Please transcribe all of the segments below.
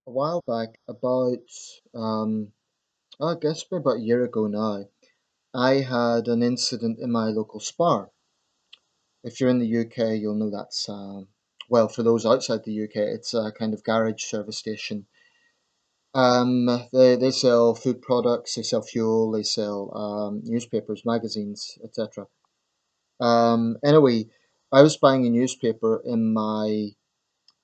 A while back, I guess about a year ago now, I had an incident in my local Spar. If you're in the UK, you'll know that's, well, for those outside the UK, it's a kind of garage service station. They sell food products, they sell fuel, they sell newspapers, magazines, etc. Anyway, I was buying a newspaper in my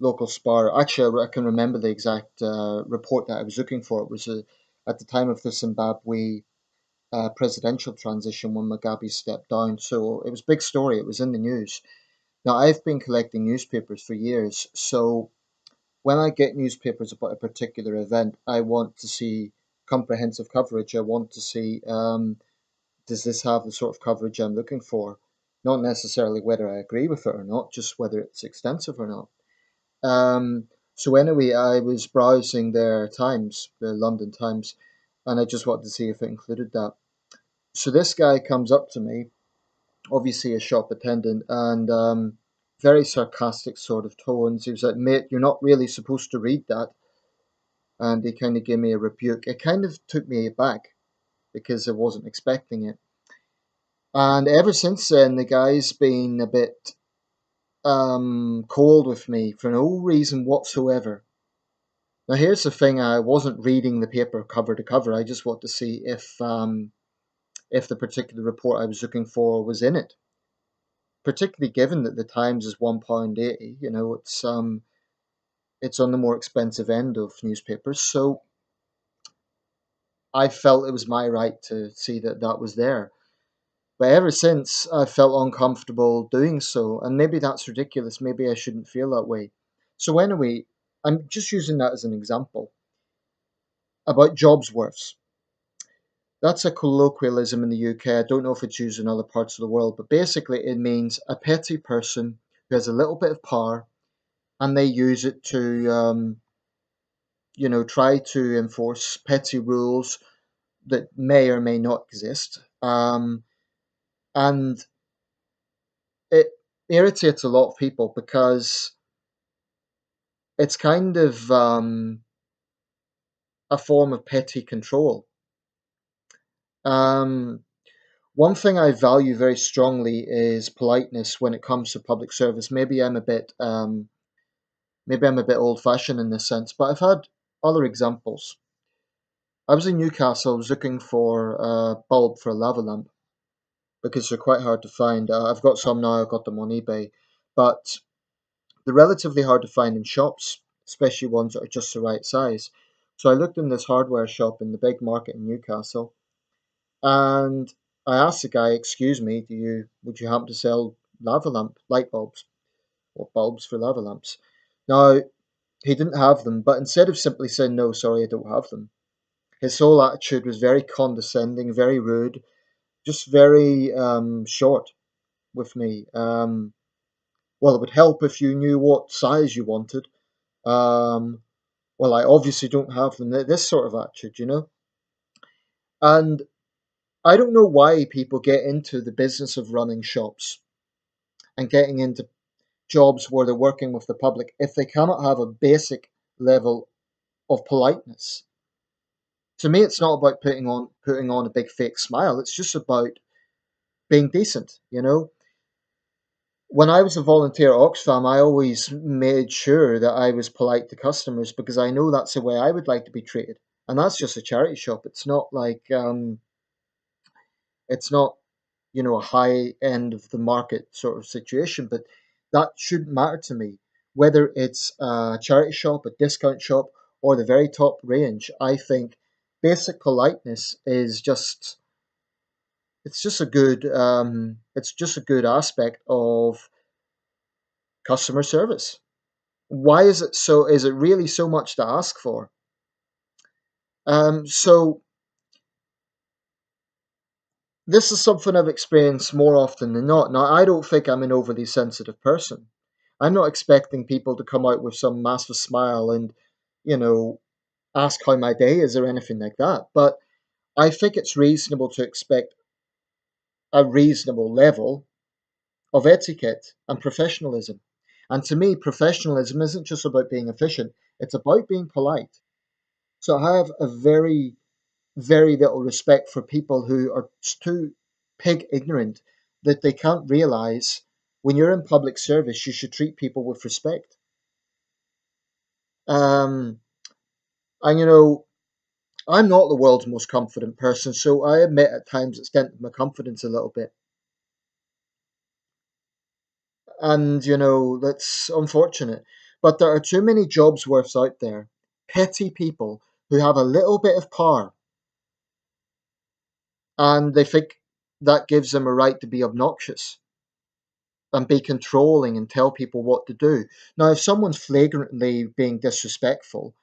local Spar. Actually, I can remember the exact report that I was looking for. It was at the time of the Zimbabwe presidential transition when Mugabe stepped down. So it was a big story. It was in the news. Now, I've been collecting newspapers for years. So when I get newspapers about a particular event, I want to see comprehensive coverage. I want to see, does this have the sort of coverage I'm looking for? Not necessarily whether I agree with it or not, just whether it's extensive or not. So anyway, I was browsing their Times, the London Times, and I just wanted to see if it included that. So this guy comes up to me, obviously a shop attendant, and very sarcastic sort of tones. He was like, "Mate, you're not really supposed to read that," and he kind of gave me a rebuke. It kind of took me aback because I wasn't expecting it. And ever since then, the guy's been a bit cold with me for no reason whatsoever. Now, here's the thing: I wasn't reading the paper cover to cover. I just wanted to see if the particular report I was looking for was in it. Particularly given that the Times is £1.80, it's on the more expensive end of newspapers. So I felt it was my right to see that that was there. But ever since, I felt uncomfortable doing so, and maybe that's ridiculous. Maybe I shouldn't feel that way. So anyway, I'm just using that as an example about Jobsworths. That's a colloquialism in the UK. I don't know if it's used in other parts of the world, but basically it means a petty person who has a little bit of power and they use it to, try to enforce petty rules that may or may not exist. And it irritates a lot of people because it's kind of a form of petty control. Um, One thing I value very strongly is politeness when it comes to public service. Maybe I'm a bit old-fashioned in this sense, but I've had other examples. I was in Newcastle. I was looking for a bulb for a lava lamp because they're quite hard to find. I've got some now. I've got them on eBay, but they're relatively hard to find in shops, especially ones that are just the right size. So I looked in this hardware shop in the big market in Newcastle, and I asked the guy, "Excuse me, would you happen to sell lava lamp light bulbs or bulbs for lava lamps?" Now he didn't have them, but instead of simply saying no, sorry, I don't have them, his whole attitude was very condescending, very rude, just very short with me. Well, it would help if you knew what size you wanted. Um, well, I obviously don't have them. This sort of attitude. And I don't know why people get into the business of running shops and getting into jobs where they're working with the public if they cannot have a basic level of politeness. To me, it's not about putting on a big fake smile. It's just about being decent. When I was a volunteer at Oxfam, I always made sure that I was polite to customers because I know that's the way I would like to be treated. And that's just a charity shop. It's not a high end of the market sort of situation, but that shouldn't matter to me. Whether it's a charity shop, a discount shop, or the very top range, I think basic politeness is just it's just a good aspect of customer service. Why is it really so much to ask for? So this is something I've experienced more often than not. Now, I don't think I'm an overly sensitive person. I'm not expecting people to come out with some massive smile and, you know, ask how my day is or anything like that. But I think it's reasonable to expect a reasonable level of etiquette and professionalism. And to me, professionalism isn't just about being efficient, It's about being polite. So I have a very, very little respect for people who are too pig ignorant that they can't realize when you're in public service, you should treat people with respect. Um, and I'm not the world's most confident person, so I admit at times it's dented my confidence a little bit. And that's unfortunate. But there are too many Jobsworths out there, petty people who have a little bit of power, and they think that gives them a right to be obnoxious and be controlling and tell people what to do. Now, if someone's flagrantly being disrespectful,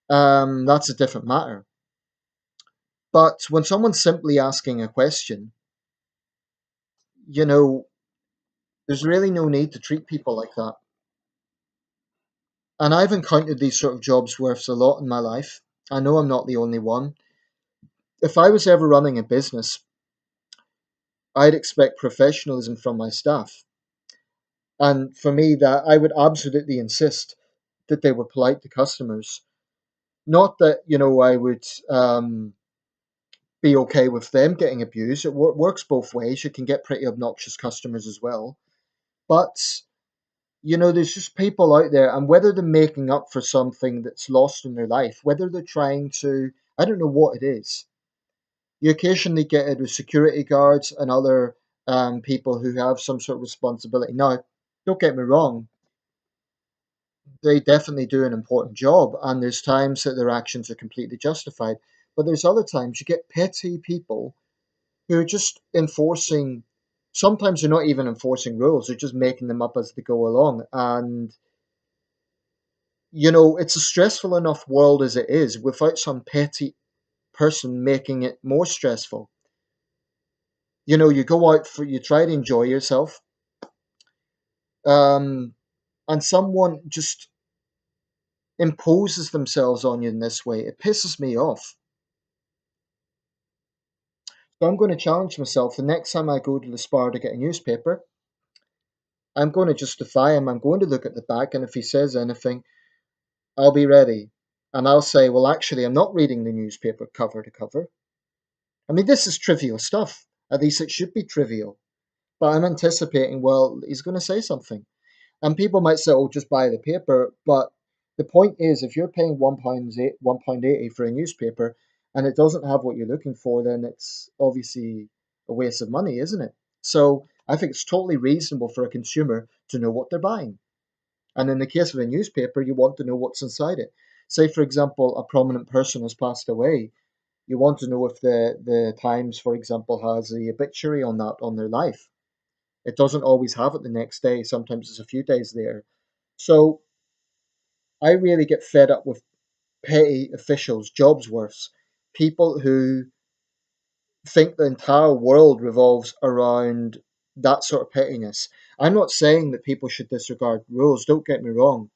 that's a different matter. But when someone's simply asking a question, you know, there's really no need to treat people like that. And I've encountered these sort of Jobsworths a lot in my life. I know I'm not the only one. If I was ever running a business, I'd expect professionalism from my staff. And for me, that I would absolutely insist that they were polite to customers. Not that, I would be okay with them getting abused. It works both ways. You can get pretty obnoxious customers as well. But, there's just people out there, and whether they're making up for something that's lost in their life, whether they're trying to, I don't know what it is. You occasionally get it with security guards and other people who have some sort of responsibility. Now, don't get me wrong, they definitely do an important job, and there's times that their actions are completely justified. But there's other times you get petty people who are just enforcing, sometimes they're not even enforcing rules, they're just making them up as they go along. And, it's a stressful enough world as it is without some petty person making it more stressful. You go out you try to enjoy yourself, um, and someone just imposes themselves on you in this way. It pisses me off. So I'm going to challenge myself the next time I go to the Spar to get a newspaper. I'm going to justify him. I'm going to look at the back, and if he says anything, I'll be ready. And I'll say, well, actually, I'm not reading the newspaper cover to cover. I mean, this is trivial stuff. At least it should be trivial. But I'm anticipating, well, he's going to say something. And people might say, oh, just buy the paper. But the point is, if you're paying £1.80 for a newspaper and it doesn't have what you're looking for, then it's obviously a waste of money, isn't it? So I think it's totally reasonable for a consumer to know what they're buying. And in the case of a newspaper, you want to know what's inside it. Say, for example, a prominent person has passed away. You want to know if the Times, for example, has the obituary on that on their life. It doesn't always have it the next day. Sometimes it's a few days there. So I really get fed up with petty officials, Jobsworths, people who think the entire world revolves around that sort of pettiness. I'm not saying that people should disregard rules, don't get me wrong,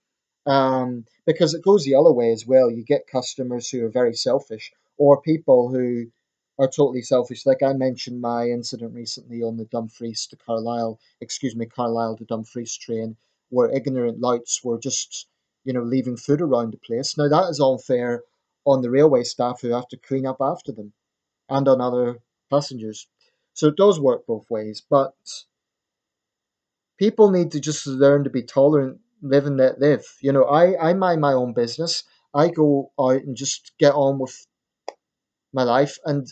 because it goes the other way as well. You get customers who are very selfish, or people who are totally selfish. Like I mentioned my incident recently on the Dumfries to Carlisle, excuse me, Carlisle to Dumfries train, where ignorant louts were just, leaving food around the place. Now that is unfair on the railway staff who have to clean up after them and on other passengers. So it does work both ways, but people need to just learn to be tolerant, live and let live. I mind my own business. I go out and just get on with my life, and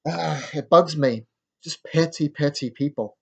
it bugs me. Just petty, petty people.